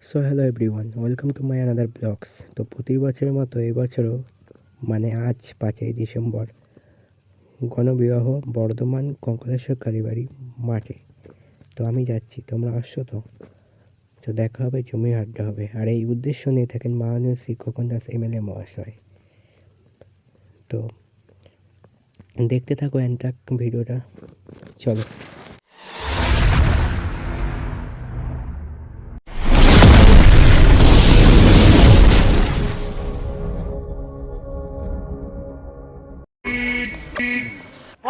So hello everyone, welcome to my another blogs. তো প্রতি বছরের মতো এবছরও মানে আজ 5ই ডিসেম্বর গণবিবাহ বর্ধমান কঙ্কালেশ্বর কালীবাড়ি মাঠে। তো আমি যাচ্ছি, তোমরা আসছো তো? তো দেখা হবে, জমি আড্ডা হবে। আর এই উদ্দেশ্য নিয়ে থাকেন মাননীয় শ্রী খোকন দাস এমএলএ মহাশয়। তো দেখতে থাকো এন্টাক ভিডিওটা, চলো।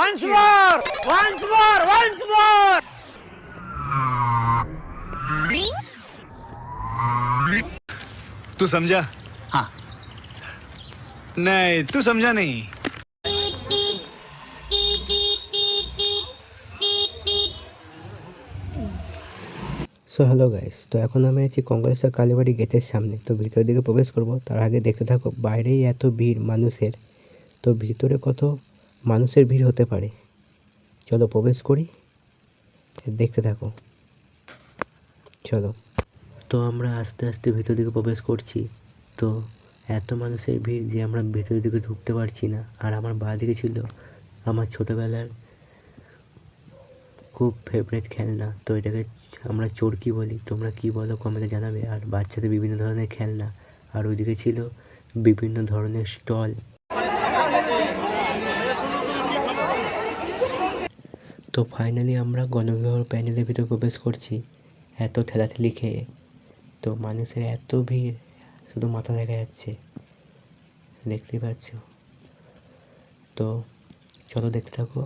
Once more! Once more! Once more! तू समझा? हाँ। नहीं, तू समझा नहीं। সো হ্যালো গাইস, তো এখন আমি আছি কঙ্কালেশ্বর কালীবাড়ি গেটের সামনে। তো ভিতরের দিকে প্রবেশ করব, তার আগে দেখতে থাকো বাইরেই এত ভিড় মানুষের, তো ভিতরে কত মানুষের ভিড় হতে পারে। চলো প্রবেশ করি, দেখতে থাকো, চলো। তো আমরা আস্তে আস্তে ভিতর দিকে প্রবেশ করছি। তো এত মানুষের ভিড় যে আমরা ভেতরের দিকে ঢুকতে পারছি না। আর আমার বাঁ দিকে ছিল আমার ছোটোবেলার খুব ফেভারিট খেলনা, তো এটাকে আমরা চরকি বলি, তোমরা কী বলো কমেন্টে জানাবে। আর বাচ্চাদের বিভিন্ন ধরনের খেলনা, আর ওইদিকে ছিল বিভিন্ন ধরনের স্টল। তো ফাইনালি আমরা গণবিবাহ প্যান্ডেলের ভিতর প্রবেশ করছি এত ঠেলাঠেলি খেয়ে। তো মানুষের এত ভিড়, শুধু মাথা দেখা যাচ্ছে, দেখতেই পাচ্ছ। তো চলো দেখতে থাকো।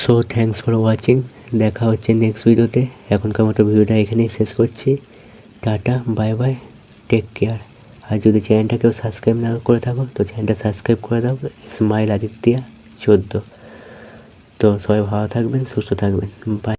সো থ্যাঙ্কস ফর ওয়াচিং, দেখা হচ্ছে নেক্সট ভিডিওতে। এখনকার মতো ভিডিওটা এখানেই শেষ করছি। টাটা, বাই বাই, টেক কেয়ার। আর যদি চ্যানেলটা কেউ সাবস্ক্রাইব না করে থাকো তো চ্যানেলটা সাবস্ক্রাইব করে দাও, স্মাইল আদিত্যা 14। তো সবাই ভালো থাকবেন, সুস্থ থাকবেন, বাই।